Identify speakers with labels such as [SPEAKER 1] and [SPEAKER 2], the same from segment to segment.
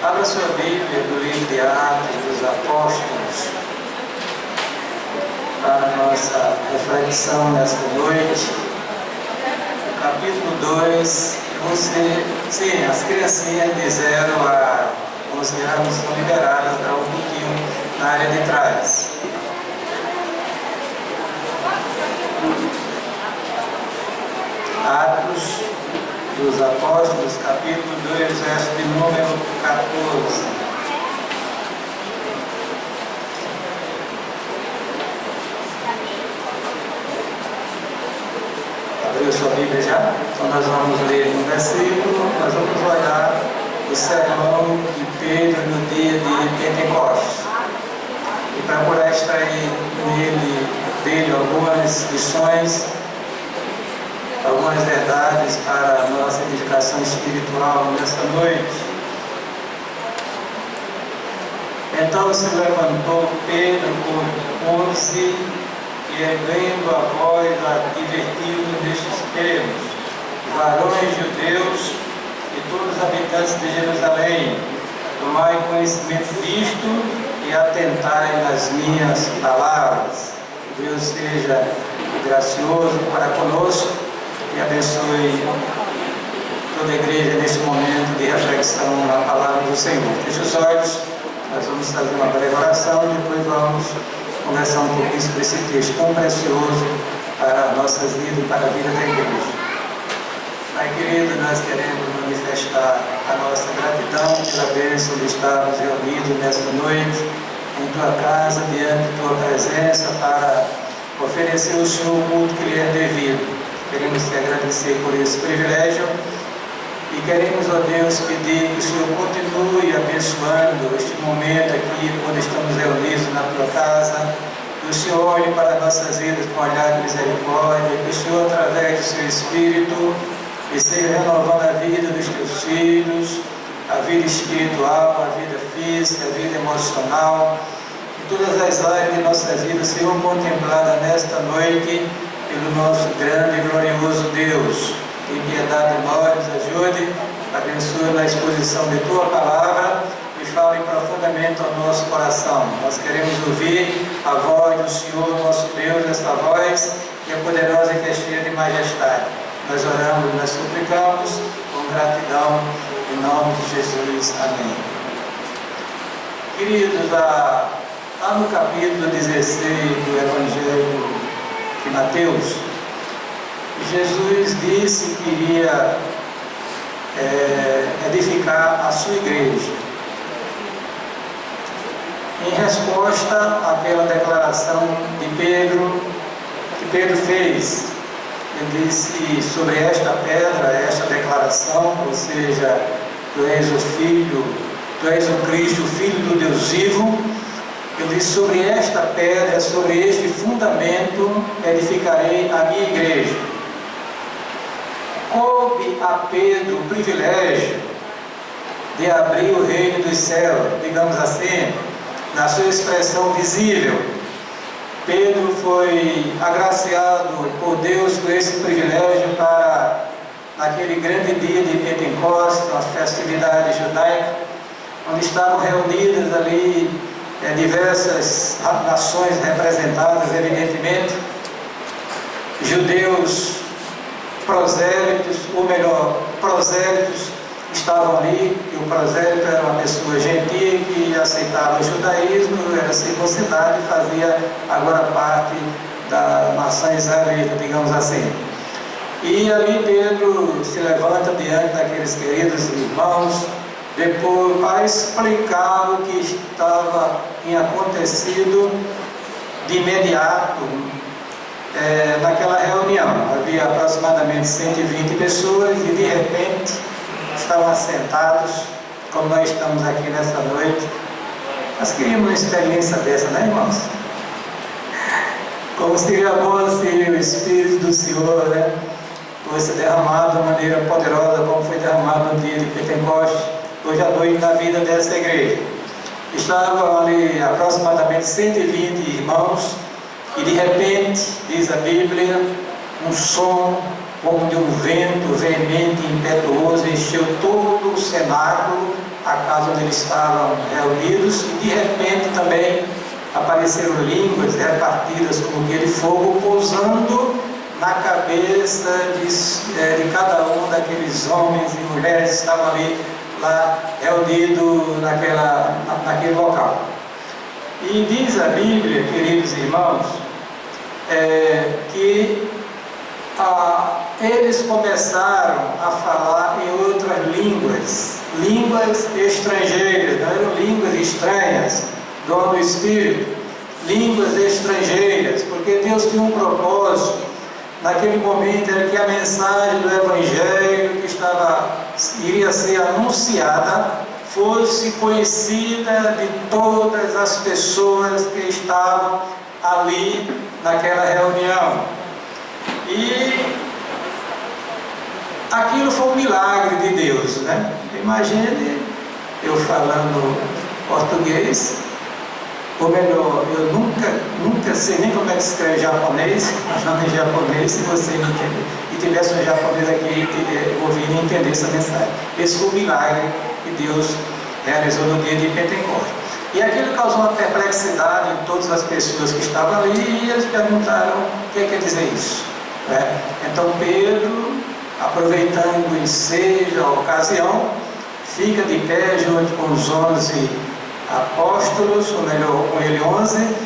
[SPEAKER 1] Abra sua Bíblia do livro de Atos dos Apóstolos para a nossa reflexão nesta noite. Capítulo 2. Sim, as criancinhas de 0 a 11 anos são liberadas para um pouquinho na área de trás. Atos dos Apóstolos, capítulo 2, verso de número 14. Abriu sua Bíblia já? Então nós vamos ler um versículo, nós vamos olhar o sermão de Pedro no dia de Pentecostes e procurar extrair dele algumas lições, algumas verdades para a nossa edificação espiritual nesta noite. Então se levantou Pedro com 11 e, erguendo a voz, advertiu nestes termos: varões judeus e todos os habitantes de Jerusalém, tomai conhecimento disto e atentai nas minhas palavras. Que Deus seja gracioso para conosco e abençoe toda a igreja nesse momento de reflexão na palavra do Senhor. Feche os olhos, nós vamos fazer uma breve oração e depois vamos conversar um pouquinho sobre esse texto tão precioso para nossas vidas e para a vida da igreja. Pai querido, nós queremos manifestar a nossa gratidão pela bênção de estarmos reunidos nesta noite em tua casa, diante de tua presença, para oferecer ao Senhor o culto que lhe é devido. Queremos te agradecer por esse privilégio e queremos, ó Deus, pedir que o Senhor continue abençoando este momento aqui, quando estamos reunidos na tua casa. Que o Senhor olhe para nossas vidas com olhar de misericórdia, que o Senhor, através do seu Espírito, esteja renovando a vida dos teus filhos, a vida espiritual, a vida física, a vida emocional, e todas as áreas de nossas vidas sejam contempladas nesta noite pelo nosso grande e glorioso Deus. Tem piedade de nós, nos ajude, abençoe na exposição de tua palavra e fale profundamente ao nosso coração. Nós queremos ouvir a voz do Senhor, nosso Deus, essa voz que é poderosa e que é cheia de majestade. Nós oramos, nós suplicamos com gratidão, em nome de Jesus. Amém. Queridos, lá no capítulo 16 do Evangelho de Mateus, Jesus disse que iria edificar a sua igreja. Em resposta àquela declaração de Pedro, que Pedro fez, ele disse sobre esta pedra, esta declaração, ou seja, tu és o Filho, tu és o Cristo, o Filho do Deus vivo. Ele disse: sobre esta pedra, sobre este fundamento, edificarei a minha igreja. Coube a Pedro o privilégio de abrir o reino dos céus, digamos assim, na sua expressão visível. Pedro foi agraciado por Deus com esse privilégio para, naquele grande dia de Pentecostes, uma festividade judaica, onde estavam reunidas ali diversas nações representadas, evidentemente, judeus, prosélitos, ou melhor, prosélitos estavam ali, e o prosélito era uma pessoa gentil que aceitava o judaísmo, era circuncidado e fazia agora parte da nação israelita, digamos assim. E ali Pedro se levanta diante daqueles queridos irmãos, depois para explicar o que estava em acontecido de imediato naquela reunião. Havia aproximadamente 120 pessoas e de repente estavam assentados, como nós estamos aqui nessa noite. Nós queríamos uma experiência dessa, né, irmãos? Como seria bom se o Espírito do Senhor, né, fosse derramado de maneira poderosa, como foi derramado no dia de Pentecostes, hoje à noite, na vida dessa igreja. Estavam ali aproximadamente 120 irmãos, e de repente, diz a Bíblia, um som como de um vento veemente e impetuoso, encheu todo o cenáculo, a casa onde eles estavam reunidos, e de repente também apareceram línguas repartidas como que de fogo, pousando na cabeça de cada um daqueles homens e mulheres que estavam ali, lá reunidos naquele local. E diz a Bíblia, queridos irmãos, que eles começaram a falar em outras línguas estrangeiras, não eram línguas estranhas, dom do Espírito, línguas estrangeiras, porque Deus tinha um propósito naquele momento, era que a mensagem do Evangelho que iria ser anunciada fosse conhecida de todas as pessoas que estavam ali naquela reunião. E aquilo foi um milagre de Deus, né? Imagine eu falando português, ou melhor, eu nunca sei nem como é que se escreve japonês, falando em japonês, se você não entender, e tivesse um japonês aqui ouvindo e entender essa mensagem. Esse foi o milagre que Deus realizou no dia de Pentecostes. E aquilo causou uma perplexidade em todas as pessoas que estavam ali, e eles perguntaram o que quer dizer isso. Então Pedro, aproveitando o ensejo, a ocasião, fica de pé junto com os 11 apóstolos, ou melhor, com ele 11,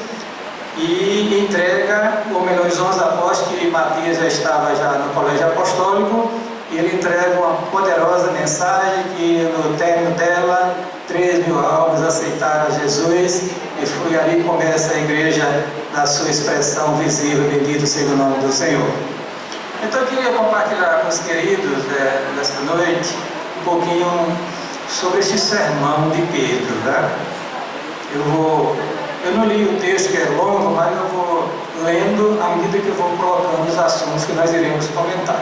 [SPEAKER 1] e entrega, ou melhor, os 11 apóstolos, que Matias já estava no colégio apostólico, e ele entrega uma poderosa mensagem que no término dela 3.000 almas aceitaram Jesus, e foi ali que começa a igreja na sua expressão visível, bendito seja o nome do Senhor. Então eu queria compartilhar com os queridos nesta noite um pouquinho sobre este sermão de Pedro, né? Eu não li o texto, que é longo, mas eu vou lendo à medida que eu vou colocando os assuntos que nós iremos comentar.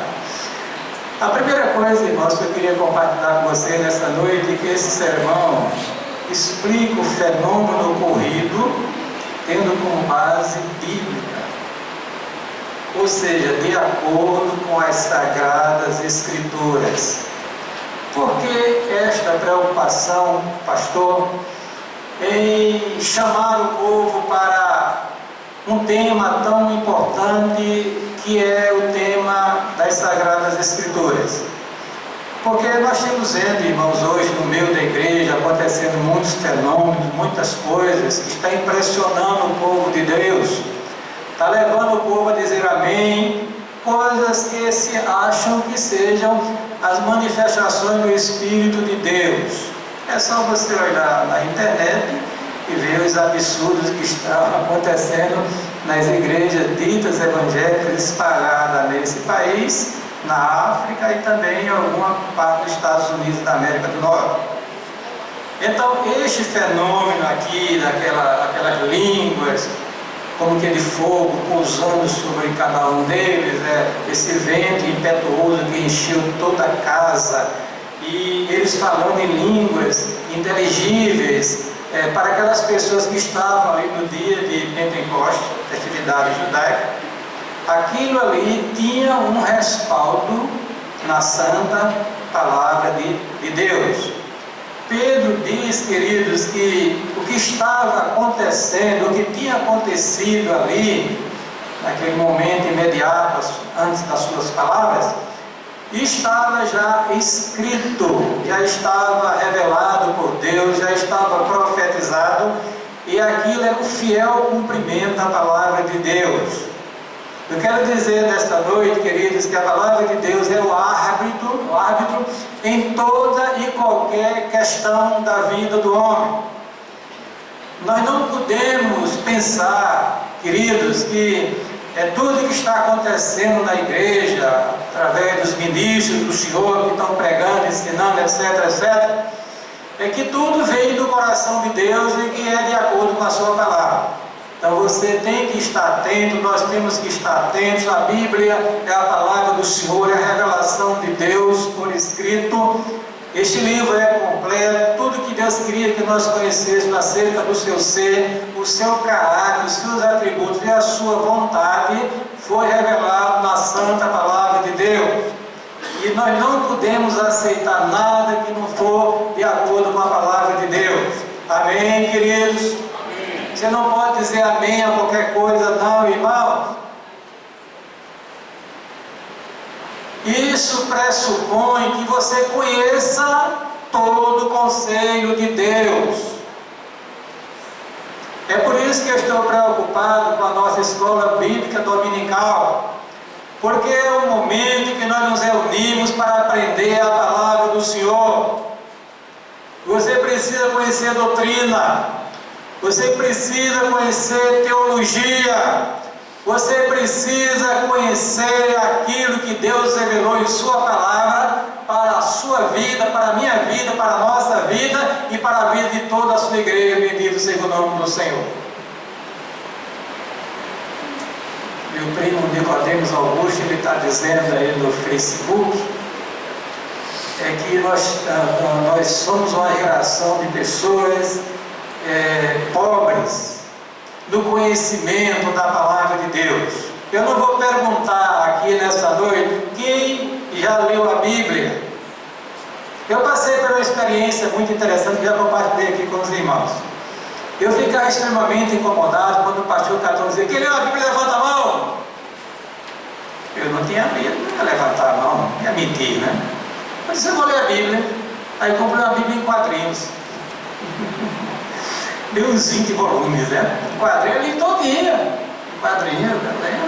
[SPEAKER 1] A primeira coisa, irmãos, que eu queria compartilhar com você nesta noite é que esse sermão explica o fenômeno ocorrido tendo como base bíblica, ou seja, de acordo com as Sagradas Escrituras. Por que esta preocupação, pastor, em chamar o povo para um tema tão importante que é o tema das Sagradas Escrituras? Porque nós estamos vendo, irmãos, hoje no meio da igreja acontecendo muitos fenômenos, muitas coisas que está impressionando o povo de Deus, está levando o povo a dizer amém, coisas que se acham que sejam as manifestações do Espírito de Deus. É só você olhar na internet e ver os absurdos que estão acontecendo nas igrejas ditas evangélicas espalhadas nesse país, na África e também em alguma parte dos Estados Unidos da América do Norte. Então, este fenômeno aqui, daquelas línguas, como que de fogo pousando sobre cada um deles, esse vento impetuoso que encheu toda a casa, e eles falando em línguas inteligíveis para aquelas pessoas que estavam ali no dia de Pentecostes, festividade judaica. Aquilo ali tinha um respaldo na santa palavra de Deus. Pedro diz, queridos, que o que estava acontecendo, o que tinha acontecido ali, naquele momento imediato, antes das suas palavras, estava já escrito, já estava revelado por Deus, já estava profetizado, e aquilo era o fiel cumprimento da palavra de Deus. Eu quero dizer nesta noite, queridos, que a palavra de Deus é o árbitro em toda e qualquer questão da vida do homem. Nós não podemos pensar, queridos, que tudo que está acontecendo na igreja, através dos ministros do Senhor que estão pregando, ensinando, etc., é que tudo vem do coração de Deus e que é de acordo com a sua palavra. Então você tem que estar atento, nós temos que estar atentos. A Bíblia é a palavra do Senhor, é a revelação de Deus por escrito. Este livro é completo, tudo que Deus queria que nós conhecêssemos acerca do seu ser, o o seu caráter, os seus atributos e a sua vontade foi revelado na Santa Palavra de Deus. E nós não podemos aceitar nada que não for de acordo com a Palavra de Deus. Amém, queridos? Amém. Você não pode dizer amém a qualquer coisa, não, irmão. Isso pressupõe que você conheça todo o conselho de Deus. É por isso que eu estou preocupado com a nossa escola bíblica dominical, porque é o momento que nós nos reunimos para aprender a palavra do Senhor. Você precisa conhecer a doutrina, você precisa conhecer teologia, você precisa conhecer aquilo que Deus revelou em sua palavra para a sua vida, para a minha vida, para a nossa vida e para a vida de toda a sua igreja. Bendito seja o nome do Senhor. Meu primo Nicodemos Augusto, ele está dizendo aí no Facebook, é que nós somos uma geração de pessoas pobres no conhecimento da palavra de Deus. Eu não vou perguntar aqui nesta noite quem já leu a Bíblia. Eu passei por uma experiência muito interessante que já compartilhei aqui com os irmãos. Eu ficava extremamente incomodado quando o pastor Catão dizia: quem leu a Bíblia, levanta a mão. Eu não tinha medo, não ia levantar a mão, ia mentir, né? Eu disse: eu vou ler a Bíblia. Aí comprei uma Bíblia em quadrinhos. Deu uns 20 volumes, né? Quadrinho ali todo dia. Quadrinho,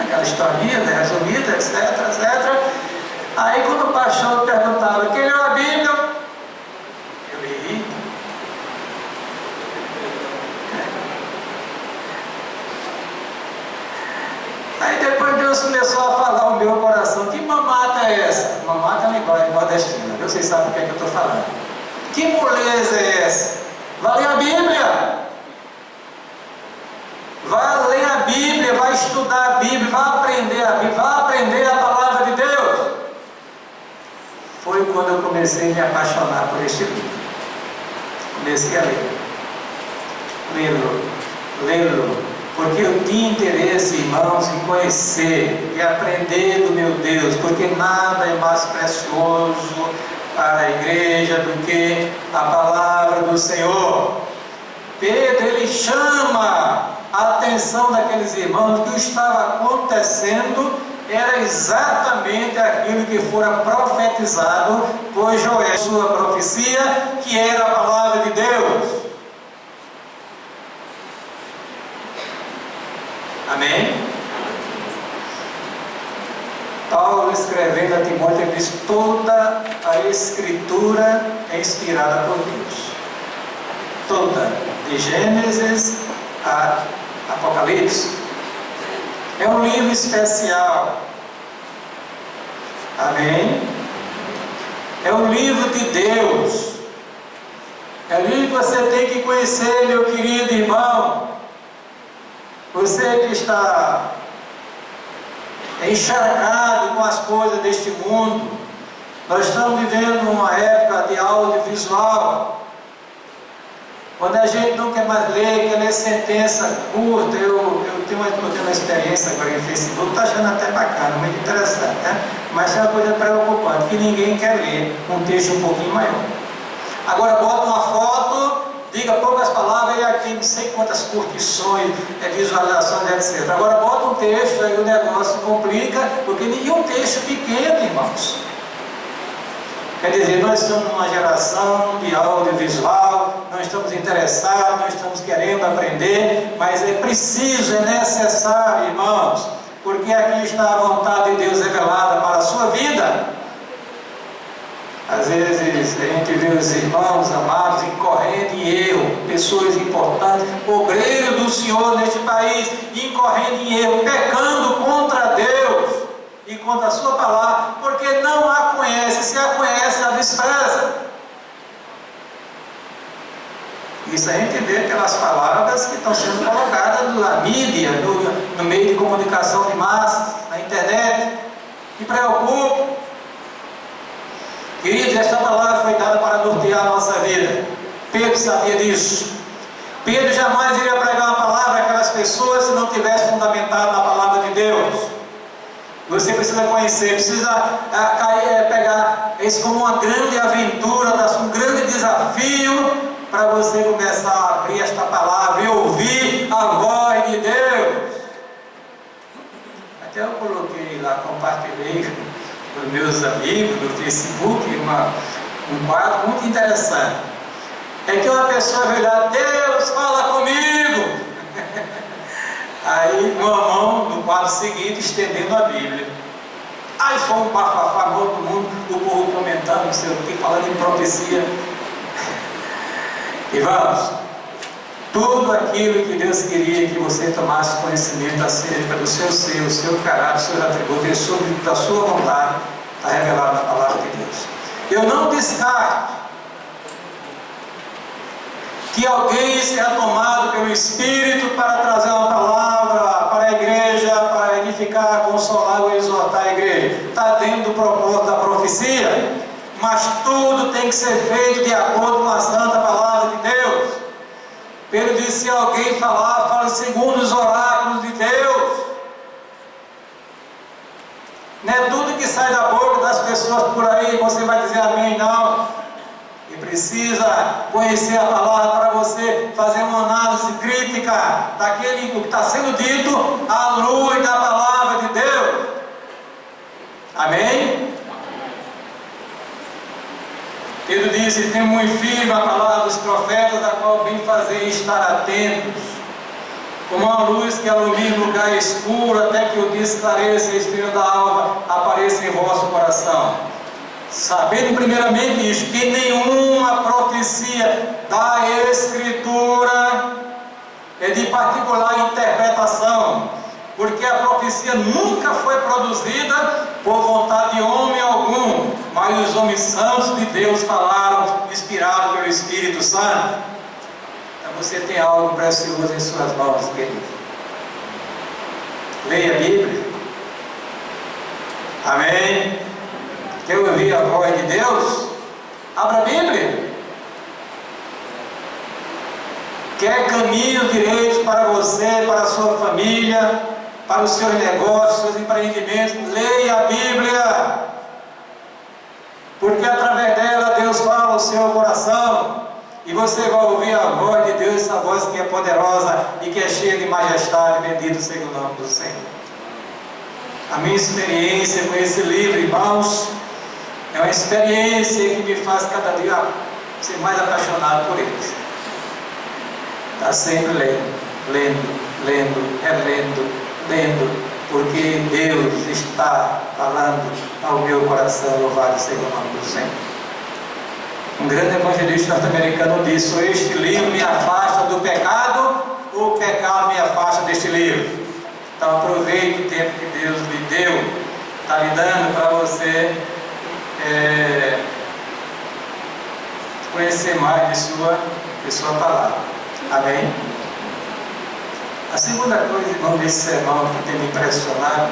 [SPEAKER 1] aquela historinha, né? Resumida, etc, etc. Aí quando o pastor perguntava: quem leu a Bíblia? Eu li. Aí depois Deus começou a falar no meu coração: que mamata é essa? Mamata é nordestina, vocês sabem o que é que eu estou falando. Que moleza é essa? Vai ler a Bíblia. Vai ler a Bíblia, vai estudar a Bíblia, vai aprender a Bíblia, vai aprender a palavra de Deus. Foi quando eu comecei a me apaixonar por este livro. Comecei a lê-lo, porque eu tinha interesse, irmãos, em conhecer e aprender do meu Deus, porque nada é mais precioso para a igreja do que a palavra do Senhor. Pedro, ele chama a atenção daqueles irmãos que o que estava acontecendo era exatamente aquilo que fora profetizado por Joel, sua profecia, que era a palavra de Deus. Amém? Paulo, escrevendo a Timóteo, diz: toda a Escritura é inspirada por Deus. Toda, de Gênesis a Apocalipse. É um livro especial. Amém? É um livro de Deus. É um livro que você tem que conhecer, meu querido irmão. Você que está encharcado com as coisas deste mundo. Nós estamos vivendo uma época de audiovisual, quando a gente não quer mais ler, quer ler sentença curta. Eu tenho uma experiência agora em Facebook, estou achando até bacana, muito interessante, né? Mas é uma coisa preocupante, que ninguém quer ler um texto um pouquinho maior. Agora bota uma foto, diga poucas palavras e aqui não sei quantas curtições, visualizações, etc. Agora bota um texto, aí o negócio complica, porque ninguém é um texto pequeno, irmãos. Quer dizer, nós estamos numa geração de audiovisual, nós estamos interessados, nós estamos querendo aprender, mas é preciso, é necessário, irmãos, porque aqui está a vontade de Deus revelada para a sua vida. Às vezes a gente vê os irmãos amados incorrendo em erro, pessoas importantes, obreiros do Senhor neste país, incorrendo em erro, pecando contra Deus e contra a sua palavra, porque não a conhece. Se a conhece, a despreza. Isso a gente vê aquelas palavras que estão sendo colocadas na mídia, no meio de comunicação de massas, na internet, que preocupam. Queridos, esta palavra foi dada para nortear a nossa vida. Pedro sabia disso. Pedro jamais iria pregar uma palavra àquelas pessoas se não tivesse fundamentado na palavra de Deus. Você precisa conhecer, precisa pegar isso como uma grande aventura, um grande desafio para você começar a abrir esta palavra e ouvir a voz de Deus. Até eu coloquei lá, compartilhei com os meus amigos no Facebook um quadro muito interessante. É que uma pessoa veio lá, Deus fala comigo. Aí uma mão no quadro seguinte estendendo a Bíblia. Aí foi um bafafá, todo mundo, o povo comentando, não sei o que, falando em profecia. E vamos, tudo aquilo que Deus queria que você tomasse conhecimento acerca do seu ser, o seu caráter, os seus atributos, da sua vontade, está revelado na palavra de Deus. Eu não descarto que alguém seja tomado pelo Espírito para trazer uma palavra para a igreja, para edificar, consolar ou exortar a igreja. Está dentro do propósito da profecia, mas tudo tem que ser feito de acordo com a santa palavra de Deus. Pedro disse: se alguém falar, fala segundo os oráculos de Deus. Não é tudo que sai da boca das pessoas por aí, você vai dizer amém, não. E precisa conhecer a palavra para você fazer uma análise crítica daquele que está sendo dito à luz da palavra de Deus. Amém? Pedro disse: tem muito firme a palavra dos profetas, da qual vim fazer estar atentos, como uma luz que ilumina o lugar escuro, até que o dia esclareça e a estrela da alva apareça em vosso coração. Sabendo primeiramente isso, que nenhuma profecia da Escritura é de particular interpretação, porque a profecia nunca foi produzida por vontade de homem algum, mas os homens santos de Deus falaram, inspirados pelo Espírito Santo. Então você tem algo precioso em suas mãos, querido. Leia a Bíblia. Amém? Quer ouvir a voz de Deus? Abra a Bíblia. Quer caminhos direitos para você, para a sua família, para os seus negócios, seus empreendimentos? Leia a Bíblia, porque através dela Deus fala ao seu coração, e você vai ouvir a voz de Deus, essa voz que é poderosa e que é cheia de majestade. Bendito seja o nome do Senhor. A minha experiência com esse livro, irmãos, é uma experiência que me faz cada dia ser mais apaixonado por ele. Está sempre lendo, porque Deus está falando ao meu coração. Louvado seja o nome do Senhor. Um grande evangelista norte-americano disse: ou este livro me afasta do pecado, ou o pecado me afasta deste livro. Então aproveite o tempo que Deus lhe deu, está lhe dando para você conhecer mais de sua palavra. Amém? A segunda coisa, irmão, desse sermão que tem me impressionado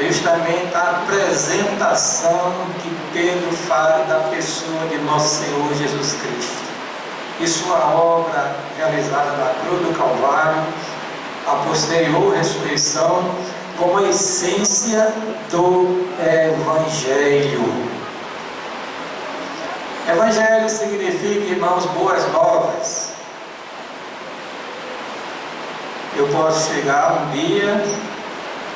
[SPEAKER 1] é justamente a apresentação que Pedro faz da pessoa de nosso Senhor Jesus Cristo e sua obra realizada na cruz do Calvário, a posterior ressurreição, como a essência do Evangelho. Evangelho significa, irmãos, boas novas. Eu posso chegar um dia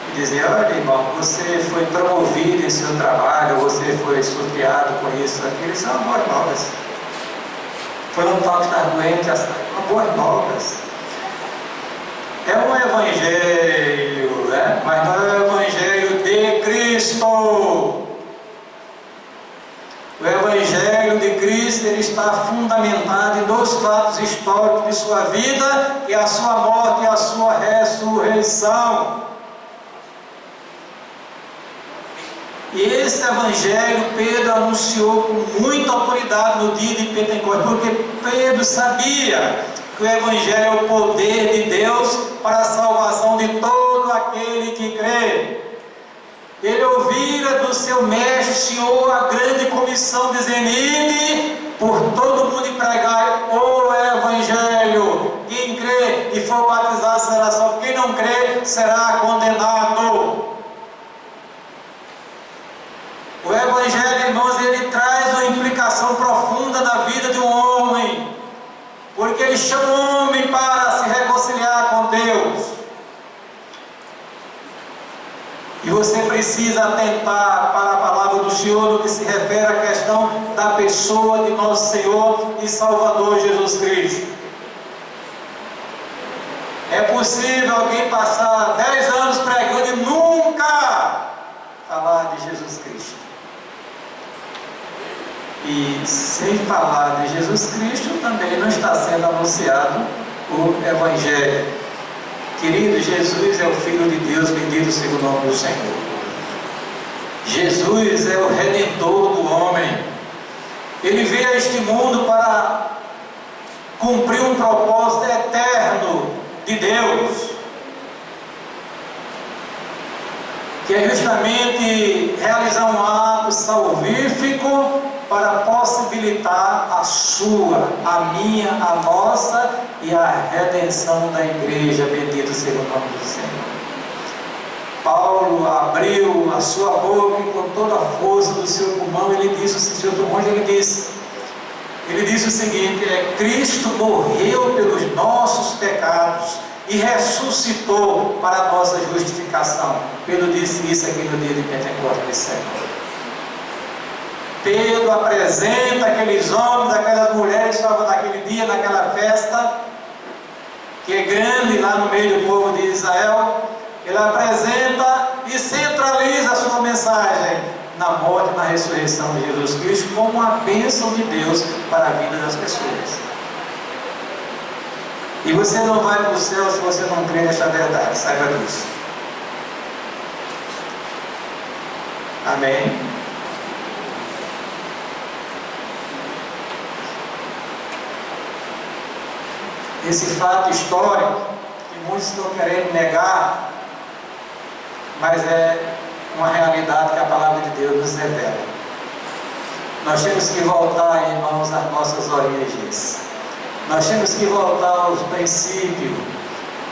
[SPEAKER 1] e dizer: olha, irmão, você foi promovido em seu trabalho, você foi sorteado com isso, aquilo. São boas novas. Foi um tal que está doente, são boas novas. É um evangelho, né? Mas não é o evangelho de Cristo. O evangelho de Cristo, ele está fundamentado em dois fatos históricos de sua vida, que é a sua morte e a sua ressurreição. E esse evangelho Pedro anunciou com muita autoridade no dia de Pentecostes, porque Pedro sabia que o evangelho é o poder de Deus para a salvação de todo aquele que crê. Ele ouvira do seu mestre, Senhor, a grande comissão, dizendo: ide por todo mundo e pregai o evangelho será condenado. O Evangelho, irmãos, ele traz uma implicação profunda na vida de um homem, porque ele chama o homem para se reconciliar com Deus. E você precisa atentar para a palavra do Senhor no que se refere à questão da pessoa de nosso Senhor e Salvador Jesus Cristo. É possível alguém passar 10 anos pregando e nunca falar de Jesus Cristo. E sem falar de Jesus Cristo também não está sendo anunciado o Evangelho. Querido, Jesus é o Filho de Deus, bendito seja o nome do Senhor. Jesus é o Redentor do homem. Ele veio a este mundo para cumprir um propósito eterno de Deus, que é justamente realizar um ato salvífico para possibilitar a sua, a minha, a nossa e a redenção da igreja. Bendito seja o nome do Senhor. Paulo abriu a sua boca e com toda a força do seu pulmão ele disse o seguinte: Cristo morreu pelos nossos pecados e ressuscitou para a nossa justificação. Pedro disse isso aqui no dia de Pentecostes, Senhor. Pedro apresenta aqueles homens, aquelas mulheres que estavam naquele dia, naquela festa, que é grande lá no meio do povo de Israel. Ele apresenta e centraliza a sua mensagem na morte e na ressurreição de Jesus Cristo como uma bênção de Deus para a vida das pessoas. E você não vai para o céu se você não crê nesta verdade, saiba disso. Amém? Esse fato histórico, que muitos estão querendo negar, mas é uma realidade que a palavra de Deus nos revela. Nós temos que voltar, irmãos, às nossas origens. Nós temos que voltar aos princípios.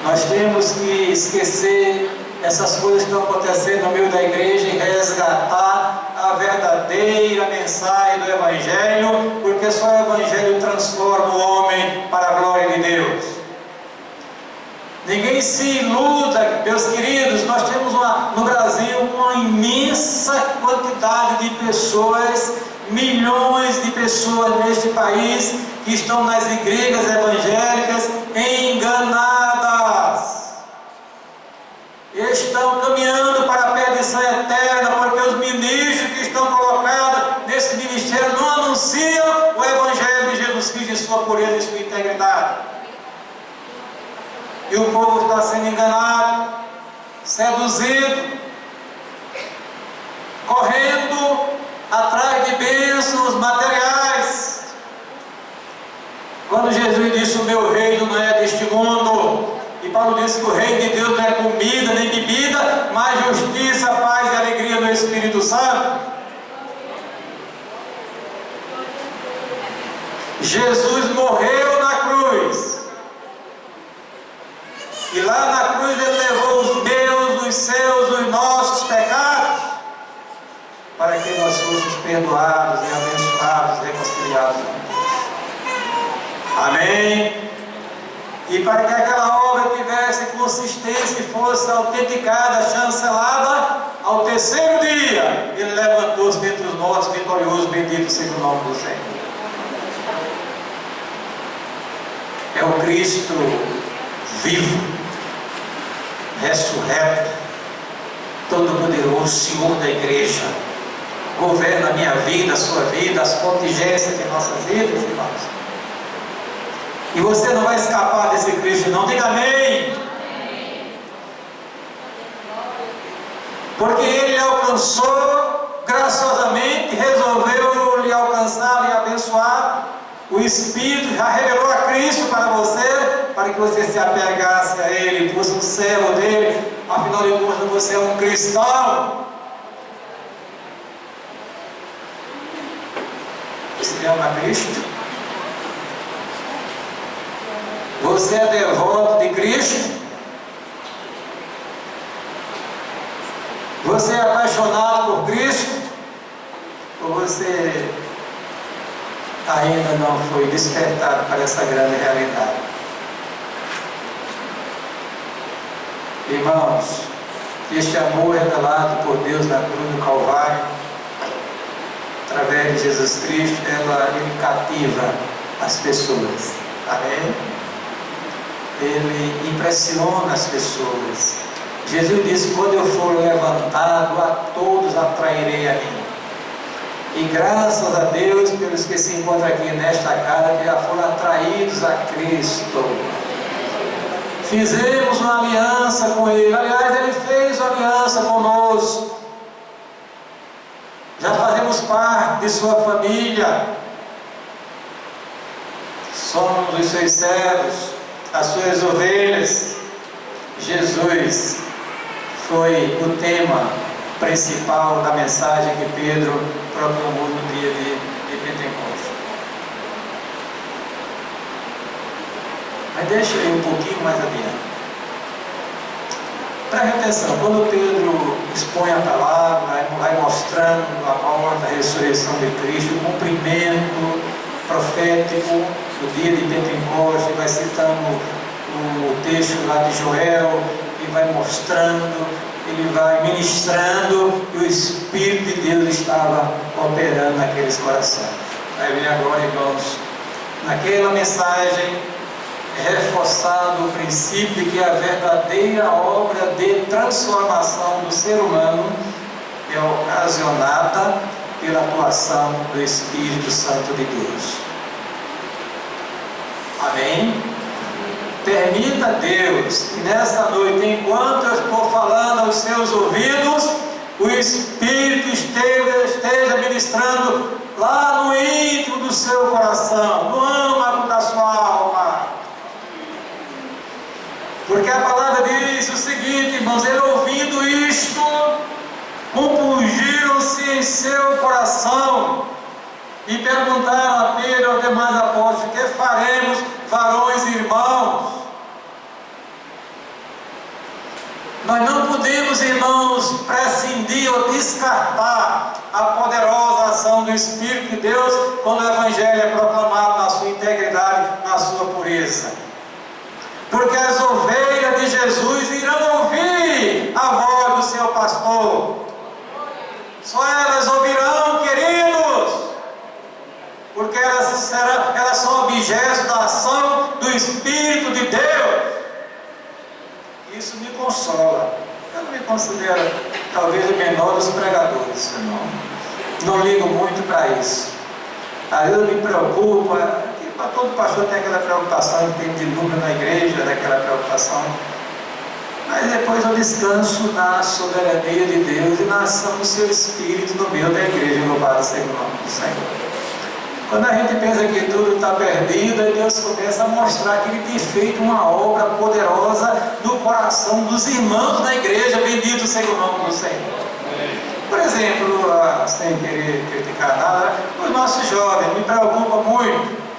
[SPEAKER 1] Nós temos que esquecer essas coisas que estão acontecendo no meio da igreja e resgatar a verdadeira mensagem do Evangelho, porque só o Evangelho transforma o homem para a glória de Deus. Ninguém se iluda, meus queridos. Nós temos no Brasil uma imensa quantidade de pessoas, milhões de pessoas neste país que estão nas igrejas evangélicas enganadas. Estão caminhando para a perdição eterna, porque os ministros que estão colocados nesse ministério não anunciam o Evangelho de Jesus Cristo em sua pureza e sua integridade. E o povo está sendo enganado, seduzido, correndo atrás de bênçãos materiais. Quando Jesus disse: o meu reino não é deste mundo, e Paulo disse que o reino de Deus não é comida nem bebida, mas justiça, paz e alegria no Espírito Santo. Jesus morreu na cruz, e lá na cruz ele levou os meus, os seus, os nossos pecados, para que nós fôssemos perdoados e abençoados, reconciliados com Deus. Amém? E para que aquela obra tivesse consistência e fosse autenticada, chancelada, ao terceiro dia ele levantou-se dentre os mortos vitorioso, bendito seja o nome do Senhor. É o Cristo vivo, ressurreto, todo-poderoso, Senhor da igreja, governa a minha vida, a sua vida, as contingências de nossas vidas, irmãos. E você não vai escapar desse Cristo, não. Diga amém. Porque Ele lhe alcançou graciosamente, resolveu lhe alcançar, lhe abençoar. O Espírito já revelou a Cristo para você, para que você se apegasse a Ele, fosse um servo dele. Afinal de contas, você é um cristão. Você ama Cristo? Você é devoto de Cristo? Você é apaixonado por Cristo? Ou você ainda não foi despertado para essa grande realidade? Irmãos, este amor revelado por Deus na cruz do Calvário, através de Jesus Cristo, ele cativa as pessoas. Amém? Ele impressiona as pessoas. Jesus disse: quando eu for levantado, a todos atrairei a mim. E graças a Deus pelos que se encontram aqui nesta casa, que já foram atraídos a Cristo. Fizemos uma aliança com Ele. Aliás, Ele fez uma aliança conosco. Já fazemos parte de sua família. Somos os seus servos, as suas ovelhas. Jesus foi o tema principal da mensagem que Pedro proclamou no dia de Pentecostes. Mas deixa eu ir um pouquinho mais adiante. Preste atenção, quando Pedro expõe a palavra, vai mostrando a morte, a ressurreição de Cristo, o cumprimento profético do dia de Pentecostes, vai citando o texto lá de Joel, e vai mostrando, ele vai ministrando, e o Espírito de Deus estava operando naqueles corações. Aí vem agora, irmãos, naquela mensagem, reforçado o princípio de que a verdadeira obra de transformação do ser humano é ocasionada pela atuação do Espírito Santo de Deus. Amém? Permita Deus que nesta noite, enquanto eu estou falando aos seus ouvidos, o Espírito esteja ministrando lá no íntimo do seu coração, no âmago da sua alma. Porque a palavra diz o seguinte, irmãos: ele ouvindo isto, compungiram-se em seu coração e perguntaram a Pedro e aos demais apóstolos: que faremos, varões e irmãos? Nós não podemos, irmãos, prescindir ou descartar a poderosa ação do Espírito de Deus quando o Evangelho é proclamado na sua integridade, na sua pureza. Porque as ovelhas de Jesus irão ouvir a voz do seu pastor. Só elas ouvirão, queridos, porque elas são objetos da ação do Espírito de Deus. Isso me consola. Eu não me considero talvez o menor dos pregadores, não ligo muito para isso. Às vezes me preocupa. Todo pastor tem aquela preocupação em termos de número na igreja, daquela preocupação. Mas depois eu descanso na soberania de Deus e na ação do seu Espírito no meio da igreja. Louvado seja o nome do Senhor. Quando a gente pensa que tudo está perdido, aí Deus começa a mostrar que Ele tem feito uma obra poderosa no coração dos irmãos da igreja. Bendito seja o nome do Senhor. Por exemplo, sem querer criticar nada, os nossos jovens me preocupa muito.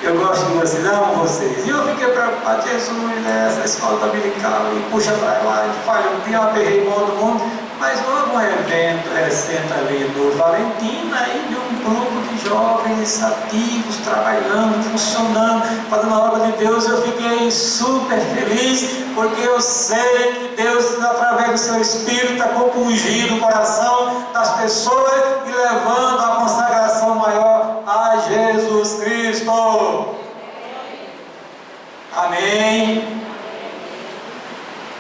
[SPEAKER 1] Eu gosto de vocês, amo vocês. E eu fiquei preocupado: Jesus, essa escola dominical, e puxa para lá, e falha um dia, eu aperrei todo mundo. Mas houve um evento recente ali no Valentina, aí de um grupo de jovens ativos, trabalhando, funcionando, fazendo a obra de Deus. Eu fiquei super feliz, porque eu sei que Deus, através do seu Espírito, está compungindo o coração das pessoas e levando a consagração maior a Jesus Cristo. Amém?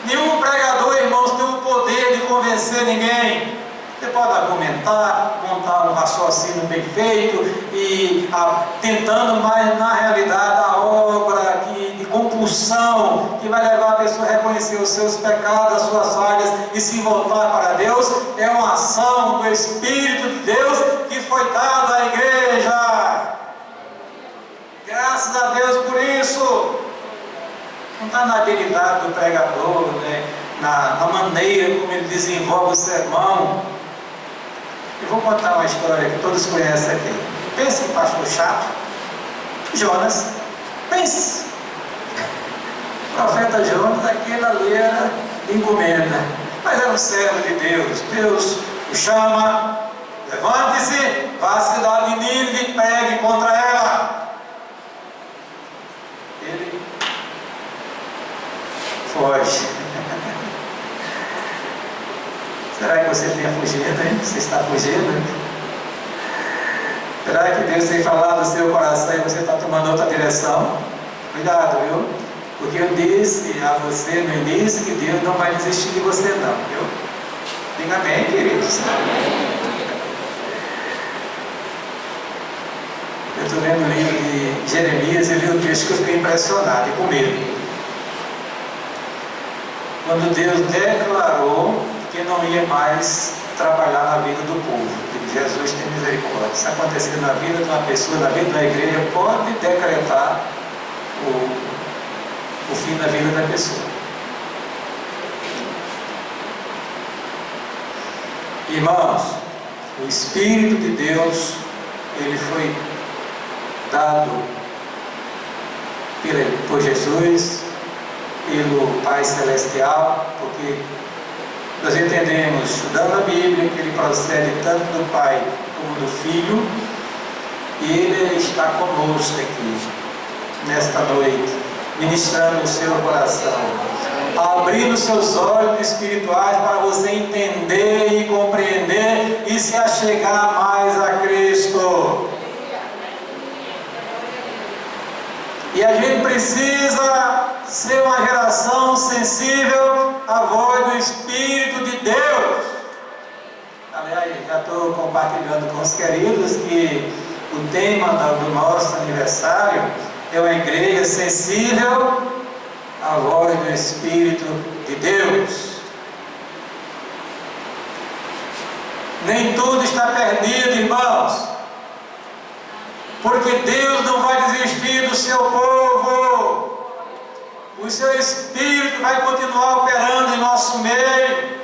[SPEAKER 1] Nenhum pregador, irmãos, tem o poder de convencer ninguém. Você pode argumentar, montar um raciocínio bem feito e tentando, mas na realidade a obra de compulsão que vai levar a pessoa a reconhecer os seus pecados, as suas falhas e se voltar para Deus, é uma ação do Espírito de Deus que foi dada à igreja. Graças a Deus por isso. Não está na habilidade do pregador, né? na maneira como ele desenvolve o sermão. Eu vou contar uma história que todos conhecem aqui. Pense em pastor chato, Jonas. Pense. profeta Jonas, aquele ali era encomenda, mas era um servo de Deus. Deus o chama: levante-se, vá à cidade de Nínive e pregue contra ela. Ele foge. Será que você tem fugido, hein? Você está fugindo? Será que Deus tem falado no seu coração e você está tomando outra direção? Cuidado, viu? Porque eu disse a você no início que Deus não vai desistir de você não, viu? Diga amém, queridos. Eu estou lendo o livro de Jeremias e li o texto que eu fiquei impressionado e com medo. Quando Deus declarou que não ia mais trabalhar na vida do povo, que Jesus tem misericórdia. Se acontecer na vida de uma pessoa, na vida da igreja, pode decretar o fim da vida da pessoa. Irmãos, o Espírito de Deus, ele foi dado por Jesus, pelo Pai Celestial, porque nós entendemos, estudando a Bíblia, que ele procede tanto do Pai como do Filho, e ele está conosco aqui, nesta noite, ministrando o seu coração, abrindo seus olhos espirituais para você entender e compreender e se achegar mais a Cristo. E a gente precisa ser uma geração sensível à voz do Espírito de Deus. Aliás, já estou compartilhando com os queridos que o tema do nosso aniversário é uma igreja sensível à voz do Espírito de Deus. Nem tudo está perdido, irmãos, porque Deus não vai desistir do seu povo. O seu Espírito vai continuar operando em nosso meio,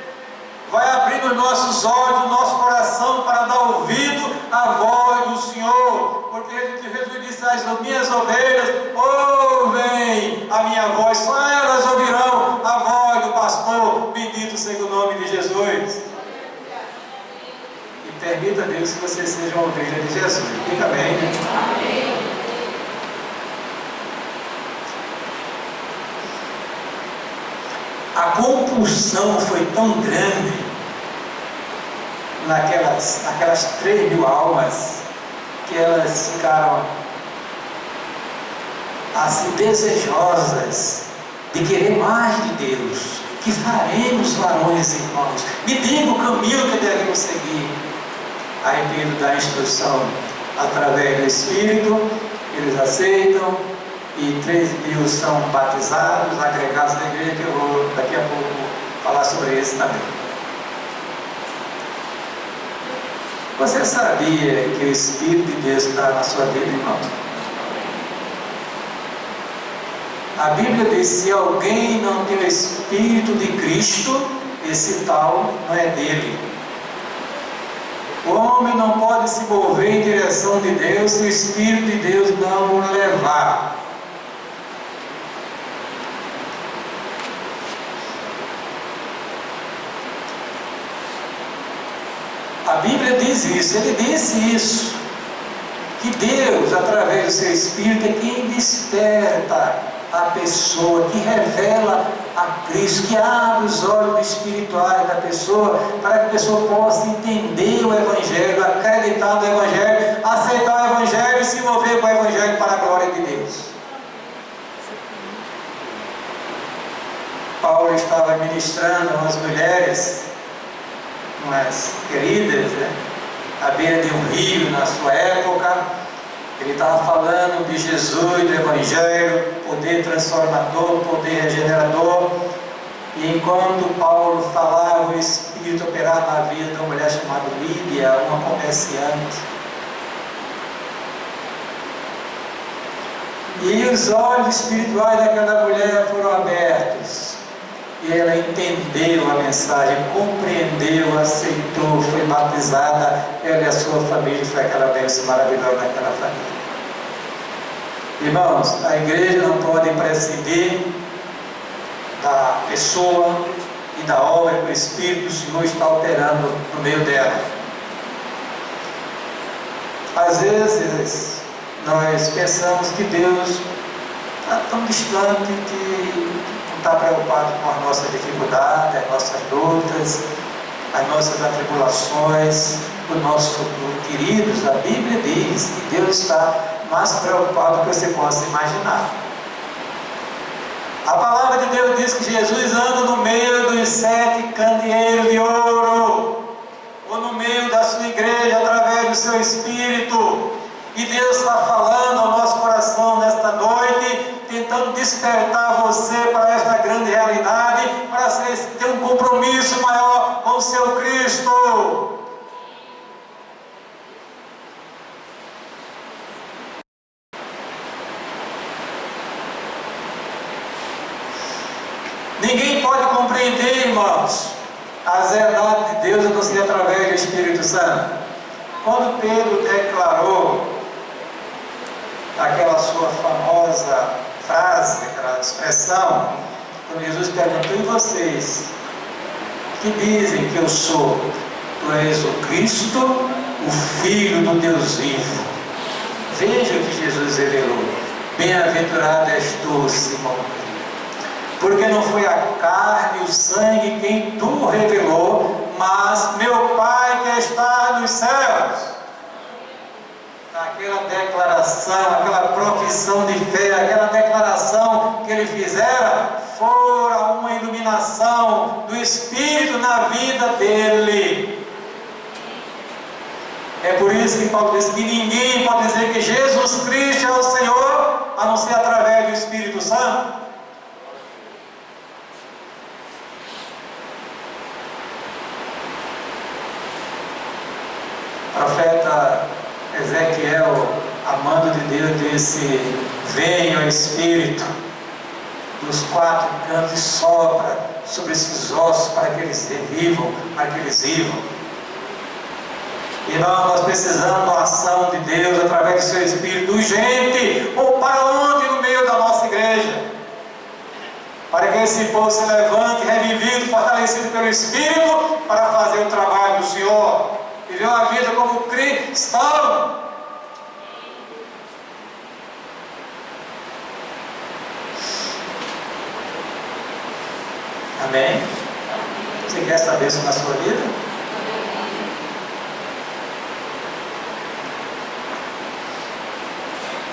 [SPEAKER 1] vai abrir os nossos olhos, o nosso coração para dar ouvido à voz do Senhor, porque Jesus disse: as minhas ovelhas ouvem a minha voz, só elas ouvirão a voz do pastor. Bendito seja o nome de Jesus. E permita a Deus que você seja uma ovelha de Jesus. Fica bem, né? Amém. A compulsão foi tão grande naquelas 3.000 almas, que elas ficaram assim desejosas de querer mais de Deus. Que faremos, varões e irmãos? Me diga o caminho que devemos seguir. A respeito da instrução através do Espírito, eles aceitam, e 13.000 são batizados, agregados na igreja, que eu vou daqui a pouco falar sobre isso também. Você sabia que o Espírito de Deus está na sua vida, irmão? A Bíblia diz: se alguém não tem o Espírito de Cristo, esse tal não é dele. O homem não pode se mover em direção de Deus se o Espírito de Deus não o levar. A Bíblia diz isso, ele disse isso, que Deus, através do seu Espírito, é quem desperta a pessoa, que revela a Cristo, que abre os olhos espirituais da pessoa, para que a pessoa possa entender o Evangelho, acreditar no Evangelho, aceitar o Evangelho e se mover com o Evangelho para a glória de Deus. Paulo estava ministrando às mulheres, umas queridas, né, à beira de um rio na sua época. Ele estava falando de Jesus, do Evangelho, poder transformador, poder regenerador. E enquanto Paulo falava, o Espírito operava na vida de uma mulher chamada Lídia, uma comerciante. E os olhos espirituais daquela mulher foram abertos. E ela entendeu a mensagem, compreendeu, aceitou, foi batizada. Ela e a sua família, foi aquela bênção maravilhosa daquela família. Irmãos, a igreja não pode prescindir da pessoa e da obra que o Espírito do Senhor está operando no meio dela. Às vezes, nós pensamos que Deus está tão distante que não está preocupado com as nossas dificuldades, as nossas lutas, as nossas atribulações, o nosso futuro. Queridos, a Bíblia diz que Deus está mais preocupado do que você possa imaginar. A palavra de Deus diz que Jesus anda no meio dos 7 candeeiros de ouro, ou no meio da sua igreja, através do seu Espírito. E Deus está falando ao nosso coração nesta noite, tentando despertar você para esta grande realidade, para você ter um compromisso maior com o seu Cristo. Ninguém pode compreender, irmãos, as verdades de Deus a não ser através do Espírito Santo. Quando Pedro declarou aquela sua famosa frase, aquela expressão, quando Jesus perguntou: e vocês, que dizem que eu sou? Tu és o Cristo, o Filho do Deus vivo. Veja o que Jesus revelou: bem-aventurado és tu, Simão, porque não foi a carne e o sangue quem tu revelou, mas meu Pai que está nos céus. Aquela declaração, aquela profissão de fé, aquela declaração que ele fizera, fora uma iluminação do Espírito na vida dele. É por isso que Paulo diz que ninguém pode dizer que Jesus Cristo é o Senhor, a não ser através do Espírito Santo. O profeta Ezequiel, amando de Deus, disse: venha o Espírito dos 4 cantos e sopra sobre esses ossos para que eles revivam, para que eles vivam. E nós precisamos da ação de Deus através do seu Espírito urgente, ou para onde? No meio da nossa igreja, para que esse povo se levante, revivido, fortalecido pelo Espírito, para fazer o trabalho do Senhor. Viver uma vida como cristão. Amém? Você quer essa bênção na sua vida?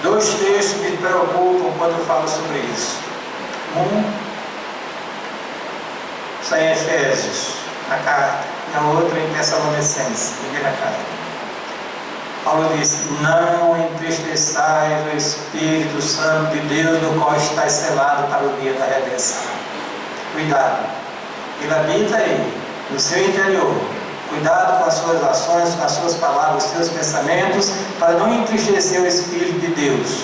[SPEAKER 1] Dois textos me preocupam quando eu falo sobre isso. Um está em Efésios, na carta, e a outra em Tessalonicenses, primeira carta. Paulo diz: não entristeçais o Espírito Santo de Deus, no qual está selado para o dia da redenção. Cuidado, ele habita aí, no seu interior. Cuidado com as suas ações, com as suas palavras, os seus pensamentos, para não entristecer o Espírito de Deus.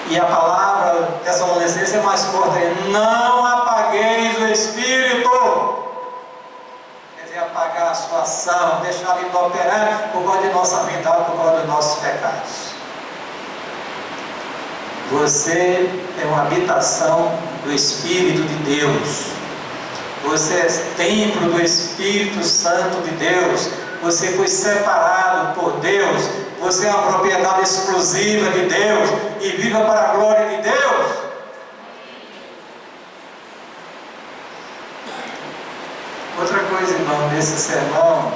[SPEAKER 1] E a palavra Tessalonicenses é mais forte: não apagueis o Espírito. Apagar a sua ação, deixar ele inoperante por causa de nossa verdade, por causa dos nossos pecados. Você é uma habitação do Espírito de Deus. Você é templo do Espírito Santo de Deus. Você foi separado por Deus. Você é uma propriedade exclusiva de Deus e viva para a glória de Deus. Outra coisa, irmão, desse sermão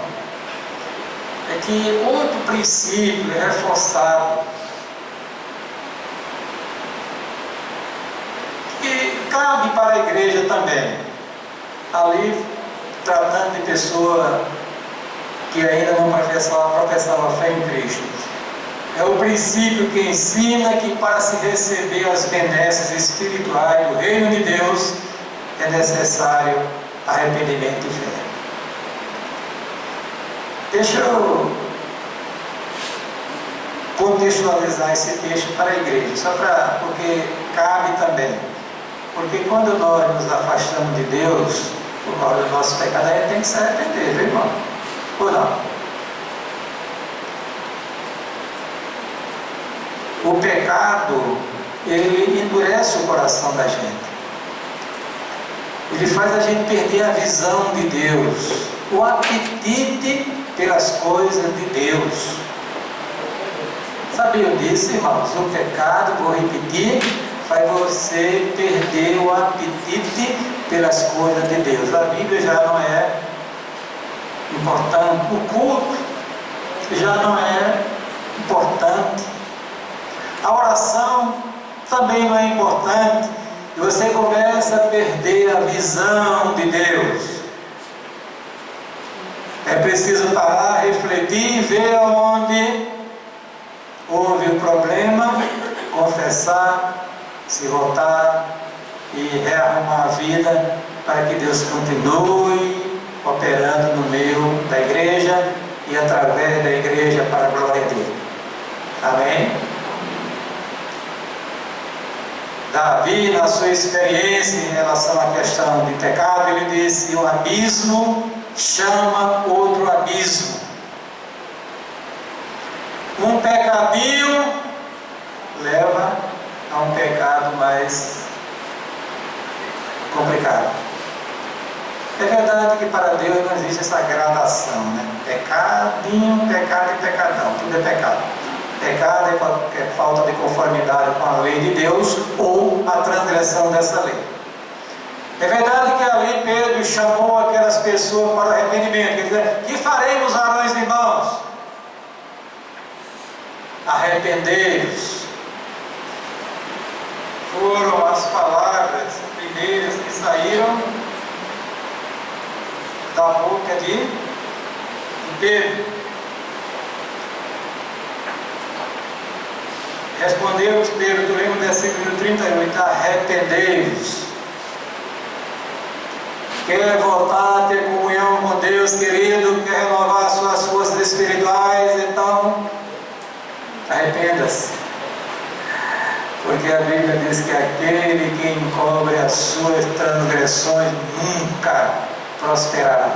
[SPEAKER 1] é que outro princípio é reforçado, que cabe para a igreja também, ali tratando de pessoa que ainda não professava fé em Cristo. É o princípio que ensina que para se receber as benesses espirituais do reino de Deus é necessário arrependimento e fé. Deixa eu contextualizar esse texto para a igreja, porque cabe também. Porque quando nós nos afastamos de Deus, por causa do nosso pecado, a gente tem que se arrepender, viu, irmão? Ou não? O pecado, ele endurece o coração da gente. Ele faz a gente perder a visão de Deus, o apetite pelas coisas de Deus. Sabiam disso, irmãos? O pecado, vou repetir, faz você perder o apetite pelas coisas de Deus. A Bíblia já não é importante, o culto já não é importante, a oração também não é importante, e você começa a perder a visão de Deus. É preciso parar, refletir, ver onde houve o problema, confessar, se voltar e rearrumar a vida para que Deus continue operando no meio da igreja e através da igreja para a glória dele. Amém? Davi, na sua experiência em relação à questão de pecado, ele disse: um abismo chama outro abismo. Um pecadinho leva a um pecado mais complicado. É verdade que para Deus não existe essa gradação, né? Pecadinho, pecado e pecadão, tudo é pecado. Pecado é qualquer falta de conformidade com a lei de Deus ou a transgressão dessa lei. É verdade que ali Pedro chamou aquelas pessoas para o arrependimento. Quer dizer, que faremos, varões e irmãos? Arrependei-vos. Foram as palavras primeiras que saíram da boca de Pedro. Respondeu-os Pedro, tu lembra do versículo 38, arrependei-vos. Quer voltar a ter comunhão com Deus, querido, quer renovar suas forças espirituais, então arrependa-se. Porque a Bíblia diz que aquele que encobre as suas transgressões nunca prosperará.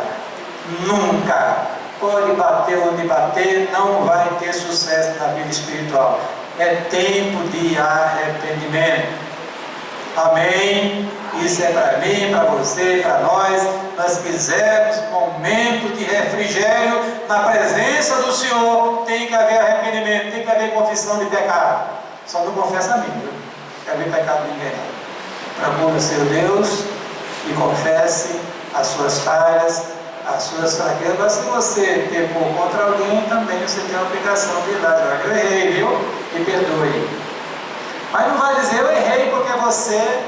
[SPEAKER 1] Nunca. Pode bater onde bater, não vai ter sucesso na vida espiritual. É tempo de arrependimento. Amém? Isso é para mim, para você, para nós. Nós quisermos momento de refrigério na presença do Senhor, tem que haver arrependimento, tem que haver confissão de pecado. Só não confessa a mim, viu? Não quer ver pecado de ninguém. Procure o seu Deus e confesse as suas falhas, as suas fraquezas. Mas se você pecou contra alguém, também você tem a obrigação de ir lá. Eu errei, viu? E perdoe. Mas não vai dizer eu errei porque você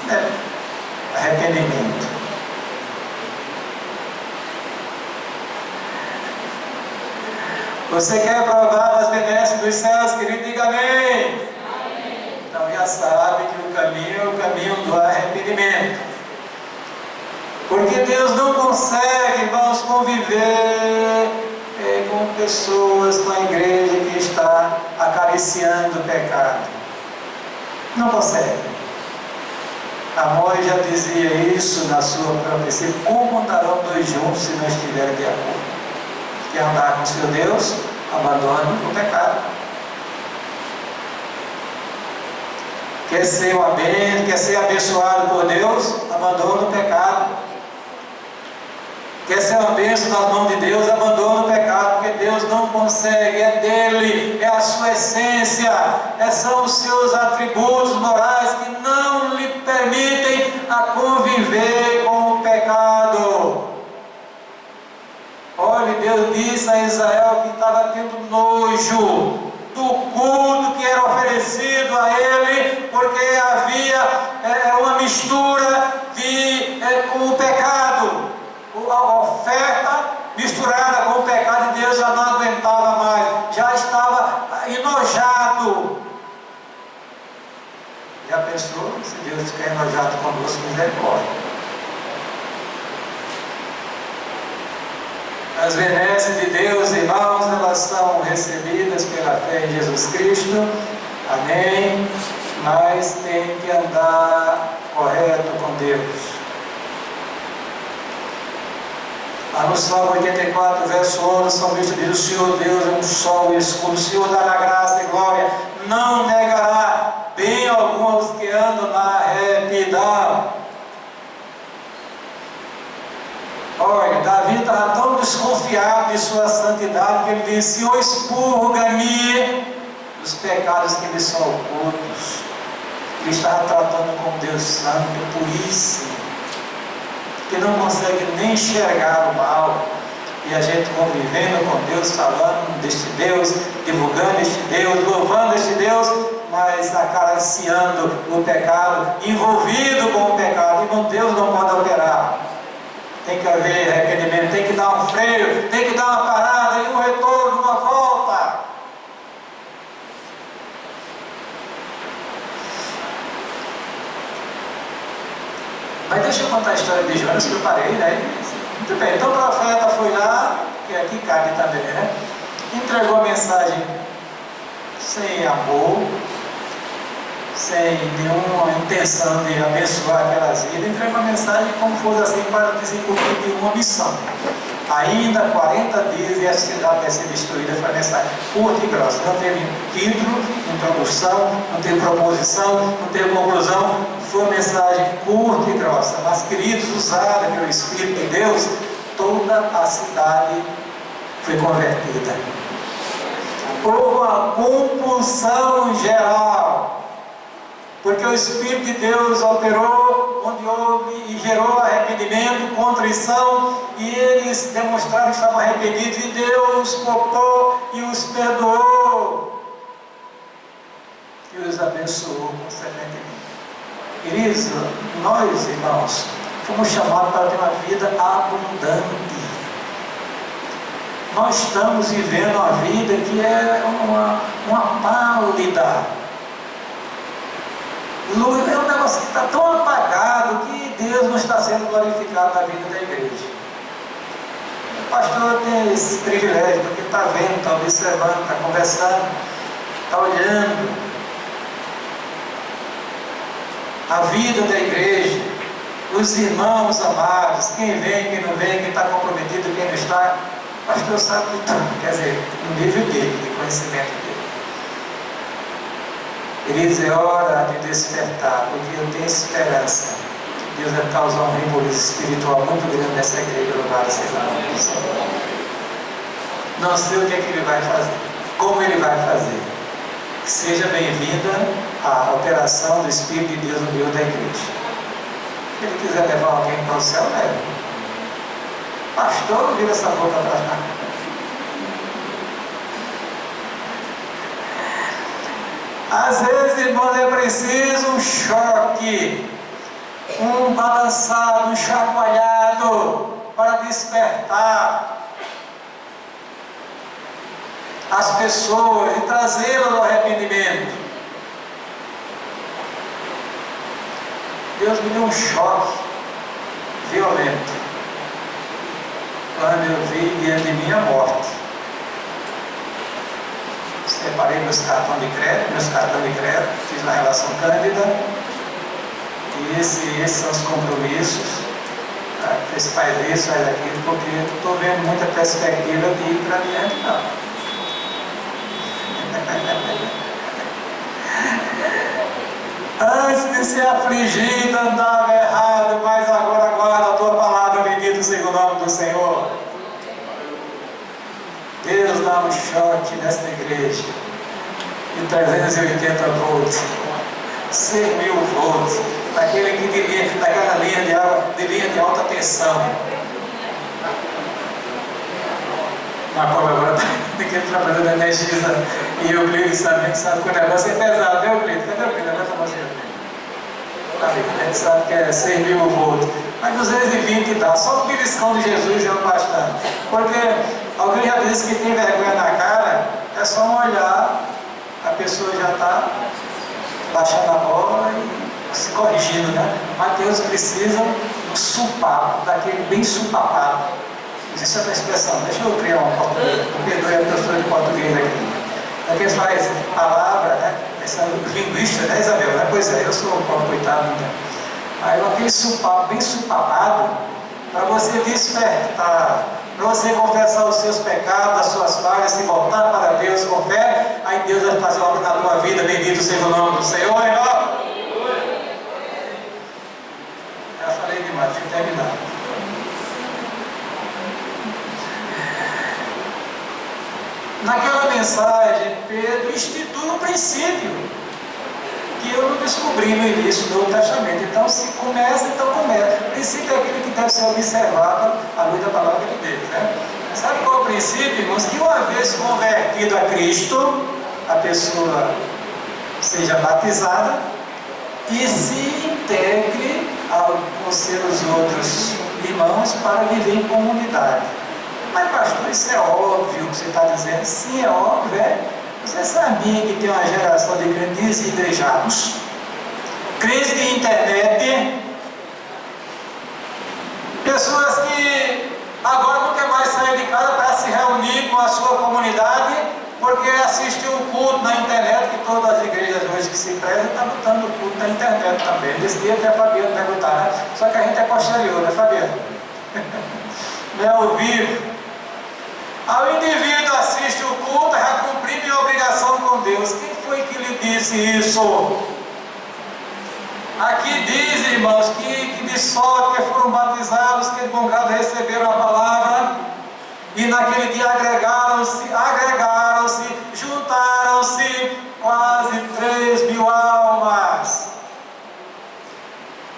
[SPEAKER 1] deve. Arrependimento. Você quer provar das benesses dos céus, querido? Diga amém. Amém. Então já sabe que o caminho é o caminho do arrependimento. Porque Deus não consegue, irmãos, conviver com pessoas, com a igreja que está acariciando o pecado. Não consegue. Amós já dizia isso na sua profecia: como andarão dois juntos se não estiverem de acordo? Quer andar com seu Deus? Abandone o pecado. Quer ser abençoado por Deus? Abandone o pecado. Quer ser uma bênção nas mãos de Deus? Abandone o pecado, porque Deus não consegue, é dele, é a sua essência, são os seus atributos morais que não lhe permitem a conviver com o pecado. Olha, Deus disse a Israel que estava tendo nojo do culto que era oferecido a ele, porque havia uma mistura com o pecado. A oferta misturada com o pecado, e Deus já não aguentava mais, já estava enojado. Já pensou? Se Deus ficar enojado conosco, misericórdia. As benesses de Deus, irmãos, elas são recebidas pela fé em Jesus Cristo. Amém? Mas tem que andar correto com Deus. No Salmo 84, verso 11, o salmista diz: o Senhor Deus é um sol e escudo, o Senhor dará graça e glória, não negará bem algum aos que andam na retidão. Olha, Davi estava tão desconfiado de sua santidade que ele disse: Senhor, expurga-me dos pecados que lhe são ocultos. Ele estava tratando com Deus santo, puríssimo, que não consegue nem enxergar o mal. E a gente convivendo com Deus, falando deste Deus, divulgando este Deus, louvando este Deus, mas acariciando o pecado, envolvido com o pecado. Irmão, Deus não pode operar. Tem que haver arrependimento, tem que dar um freio, tem que dar uma parada e um retorno, uma volta. Mas deixa eu contar a história de Jonas, que eu parei, né? Muito bem, então o profeta foi lá, que aqui cabe também, né? Entregou a mensagem sem amor, sem nenhuma intenção de abençoar aquelas vidas, entregou a mensagem como fosse assim para desenvolver de uma missão. Ainda 40 dias e a cidade vai ser destruída. Foi a mensagem curta e grossa. Não teve título, introdução, não teve proposição, não teve conclusão. Foi uma mensagem curta e grossa. Mas, queridos, usada pelo Espírito de Deus, toda a cidade foi convertida. Houve uma compulsão geral, porque o Espírito de Deus operou onde houve e gerou arrependimento, contrição, e eles demonstraram que estavam arrependidos, e Deus tocou e os perdoou e os abençoou consequentemente. Queridos, nós, irmãos, fomos chamados para ter uma vida abundante. Nós estamos vivendo uma vida que é uma pálida. É um negócio que está tão apagado que Deus não está sendo glorificado na vida da igreja. O pastor tem esse privilégio, porque está vendo, está observando, está conversando, está olhando a vida da igreja, os irmãos amados, quem vem, quem não vem, quem está comprometido, quem não está. O pastor sabe de tudo, quer dizer, no nível dele, de conhecimento dele. Queridos, é hora de despertar, porque eu tenho esperança que Deus vai causar um reboliço espiritual muito grande nessa igreja, louvado seja o nome do Senhor. Não sei o que é que Ele vai fazer, como Ele vai fazer. Seja bem-vinda à operação do Espírito de Deus no meio da igreja. Se Ele quiser levar alguém para o céu, leva. Pastor, vira essa boca para cá. Às vezes, irmãos, é preciso um choque, um balançado, um chacoalhado para despertar as pessoas e trazê-las ao arrependimento. Deus me deu um choque violento quando eu vi diante de mim a morte. Separei meus cartões de crédito, fiz uma relação cândida, e esses são os compromissos. Faz isso, faz aquilo, porque eu estou vendo muita perspectiva de ir para diante, não. Antes de ser afligido, andava errado, mas agora guarda a tua palavra, bendito seja o nome do Senhor. Deus dá um choque nesta igreja de 380 volts, 100.000 volts, daquela linha de água, de linha de alta tensão. Mas como agora tem que trabalhar na Energisa, e o Cleiton sabe que o negócio é pesado, viu, Cleiton? Cadê o Cleiton? Levanta a mãozinha. A gente sabe que é 100.000 volts, mas 220 dá, só o beliscão de Jesus é o bastante. Porque alguém já disse que tem vergonha na cara, é só um olhar, a pessoa já está baixando a bola e se corrigindo, né? Mas Deus precisa do supapo, daquele bem supapado. Existe essa expressão, deixa eu criar uma português, perdoe a professora de português aqui. Aqui faz palavra, né? Essa linguista, né, Isabel? Né? Pois é, eu sou um pobre coitado, né? Aí aquele supapo, bem supapado, para você despertar, para você confessar os seus pecados, as suas falhas, se voltar para Deus com fé, aí Deus vai fazer obra na tua vida, bendito seja o nome do Senhor, irmão. Já falei demais, deixa eu terminar. Naquela mensagem, Pedro institui um princípio que eu não descobri no início do Novo Testamento. Então, se começa, então começa. O princípio é aquilo que deve ser observado à luz da palavra de Deus, né? Sabe qual é o princípio, irmãos? Que uma vez convertido a Cristo, a pessoa seja batizada e se integre aos seus outros irmãos para viver em comunidade. Mas pastor, isso é óbvio que você está dizendo? Sim, é óbvio, é. Você sabia que tem uma geração de crentes desigrejados, crentes de internet, pessoas que agora não quer mais sair de casa para se reunir com a sua comunidade, porque assistiu um culto na internet, que todas as igrejas hoje que se prezam estão botando o culto na internet também. Desse dia até a Fabiana perguntar, né? Só que a gente é posterior, né, Fabiana? Não é ao vivo. Ao indivíduo assiste o culto, já cumpri minha obrigação com Deus. Quem foi que lhe disse isso? Aqui diz, irmãos, que de sorte que foram batizados, que de bom grado receberam a palavra, e naquele dia agregaram-se, juntaram-se quase 3.000 almas.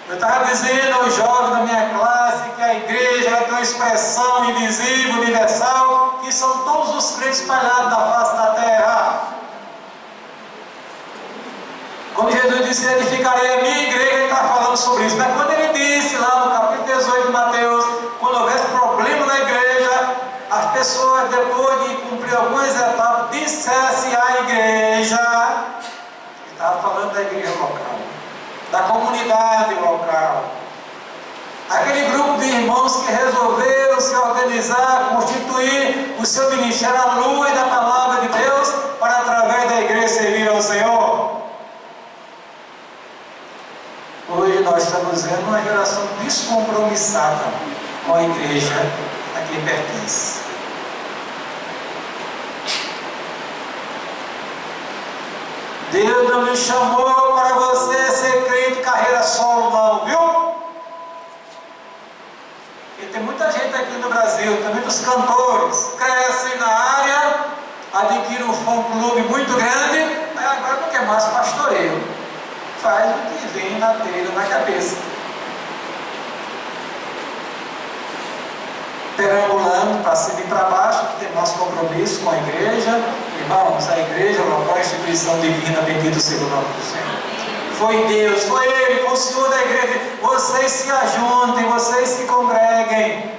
[SPEAKER 1] Eu estava dizendo aos jovens da minha classe que a igreja tem uma expressão invisível, universal, que são todos os crentes espalhados na face da terra. Quando Jesus disse, edificarei a minha igreja, ele está falando sobre isso. Mas quando ele disse lá no capítulo 18 de Mateus, quando houvesse problema na igreja, as pessoas, depois de cumprir algumas etapas, dissessem à igreja, ele estava falando da igreja local, da comunidade local, aquele grupo de irmãos que resolveram se organizar, constituir o seu ministério à luz da palavra de Deus, para através da igreja servir ao Senhor. Hoje nós estamos vendo uma geração descompromissada com a igreja a quem pertence. Deus não me chamou para você ser crente carreira solo, não, viu? E tem muita gente aqui no Brasil, tem muitos cantores, crescem na área, adquirem um fã-clube muito grande, mas agora não quer mais pastoreio. Faz o que vem na telha, na cabeça. Perambulando para cima e para baixo, que tem nosso compromisso com a igreja. Irmãos, a igreja local é uma instituição divina, bendito seja o nome do Senhor. Foi Deus, foi Ele, foi o Senhor da igreja. Vocês se ajuntem, vocês se congreguem.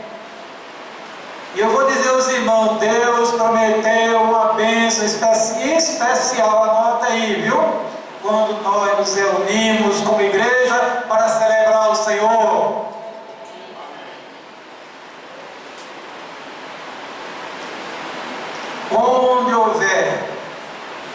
[SPEAKER 1] E eu vou dizer aos irmãos, Deus prometeu uma bênção especial, anota aí, viu? Quando nós nos reunimos como igreja para celebrar o Senhor. Onde houver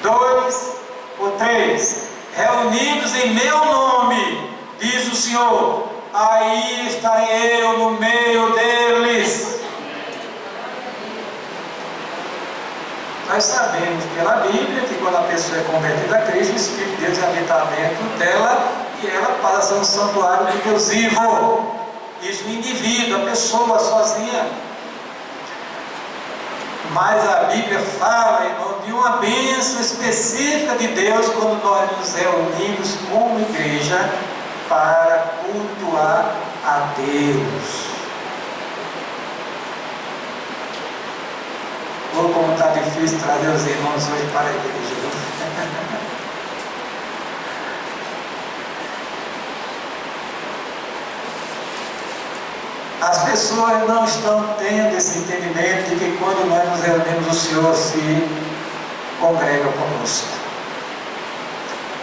[SPEAKER 1] 2 ou 3 reunidos em meu nome, diz o Senhor, aí estarei eu no meio deles. Nós sabemos pela Bíblia que quando a pessoa é convertida a Cristo, o Espírito de Deus é habitamento dela e ela passa a ser um santuário de Deus vivo. Isso o indivíduo, a pessoa sozinha. Mas a Bíblia fala, irmão, de uma bênção específica de Deus quando nós nos reunimos como igreja para cultuar a Deus. Ou como está difícil trazer os irmãos hoje para a igreja. As pessoas não estão tendo esse entendimento de que quando nós nos reunimos, o Senhor se congrega conosco.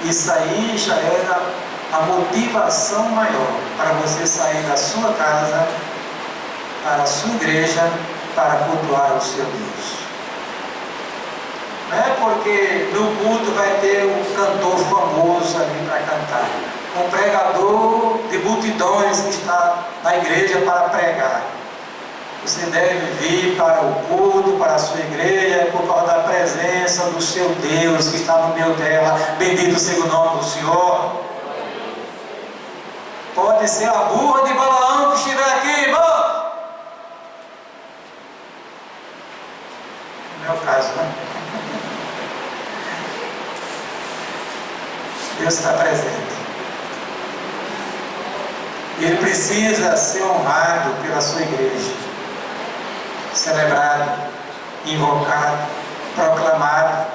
[SPEAKER 1] Isso aí já era a motivação maior para você sair da sua casa, para a sua igreja, para cultuar o seu Deus. Não é porque no culto vai ter um cantor famoso ali para cantar, um pregador de multidões que está na igreja para pregar. Você deve vir para o culto, para a sua igreja, por causa da presença do seu Deus que está no meio dela. Bendito seja o nome do Senhor. Pode ser a burra de Balaão que estiver aqui, irmão. Não é o caso, né? Deus está presente. Ele precisa ser honrado pela sua igreja, celebrado, invocado, proclamado,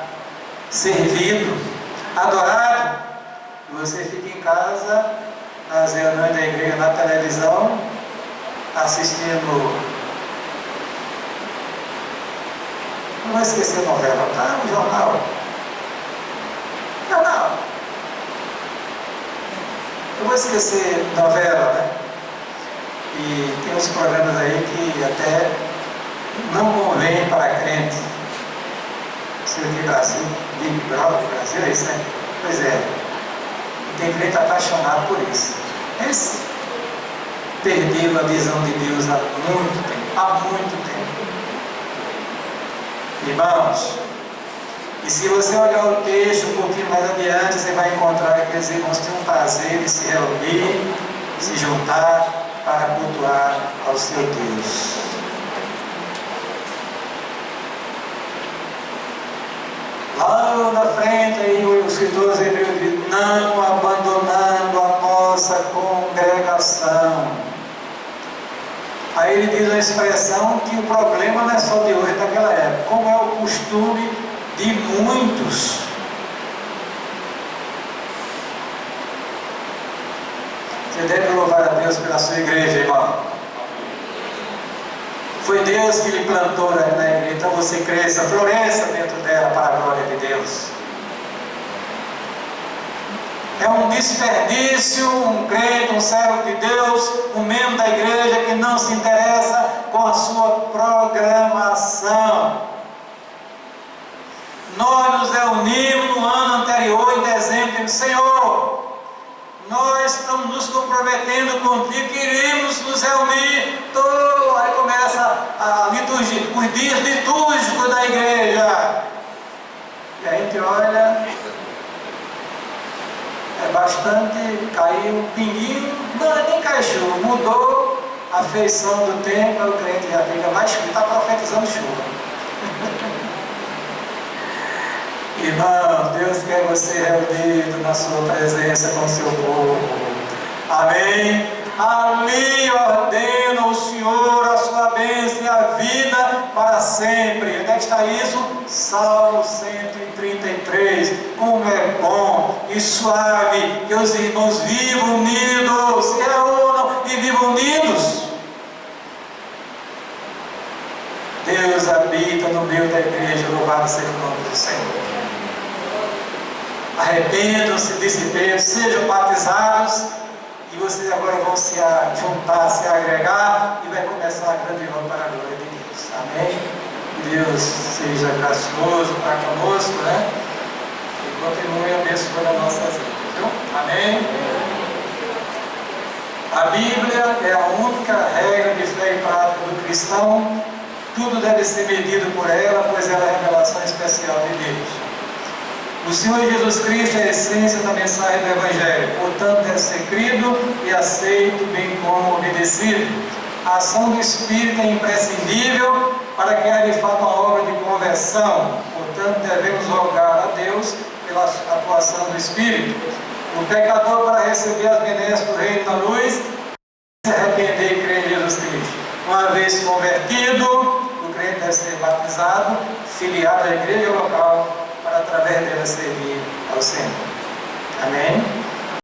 [SPEAKER 1] servido, adorado. E você fica em casa, nas reuniões da igreja, na televisão, assistindo. Não vai esquecer a novela, tá? O jornal. Jornal. Eu vou esquecer novela, né? E tem uns programas aí que até não convém para crente. Você aqui no Brasil, Big Brother, Brasil, é isso, né? Pois é. E tem crente apaixonado por isso. Eles perderam a visão de Deus há muito tempo. Há muito tempo. Irmãos, e se você olhar o texto um pouquinho mais adiante, você vai encontrar que aqueles irmãos tinham um prazer de se reunir, se juntar para cultuar ao seu Deus. Lá na frente, aí o escritor hebreu diz: não abandonando a nossa congregação. Aí ele diz a expressão que o problema não é só de hoje, daquela época, como é o costume de muitos. Você deve louvar a Deus pela sua igreja, irmão. Foi Deus que lhe plantou na igreja, então você cresça, floresça dentro dela para a glória de Deus. É um desperdício, um crente, um servo de Deus, um membro da igreja que não se interessa com a sua programação. Nós nos reunimos no ano anterior, em dezembro, e Senhor, nós estamos nos comprometendo contigo, queremos nos reunir. Aí começa a liturgia, os dias litúrgicos da igreja. E a gente olha, é bastante, caiu um pinguinho, não, nem cai chuva, mudou a feição do tempo, aí o crente já fica mais chuva, está profetizando chuva. Irmão, Deus quer você reunido na sua presença com o seu povo. Amém? Ali ordena o Senhor a sua bênção e a vida para sempre. Onde é que está isso? Salmo 133. Como é bom e suave que os irmãos vivam unidos, se reúnam e vivam unidos. Deus habita no meio da igreja, louvado seja o nome do Senhor. Arrependam-se desse peso, sejam batizados, e vocês agora vão se juntar, se agregar, e vai começar a grande obra para a glória de Deus. Amém? Que Deus seja gracioso para conosco, né? E continue abençoando as nossas vidas, viu? Amém? A Bíblia é a única regra de fé e prática do cristão. Tudo deve ser medido por ela, pois ela é a revelação especial de Deus. O Senhor Jesus Cristo é a essência da mensagem do Evangelho, portanto deve ser crido e aceito, bem como obedecido. A ação do Espírito é imprescindível para que haja de fato uma obra de conversão, portanto devemos rogar a Deus pela atuação do Espírito. O pecador, para receber as benesses do reino da luz, se arrepender e crer em Jesus Cristo. Uma vez convertido, o crente deve ser batizado, filiado à igreja local, para através dela servir ao Senhor. Amém?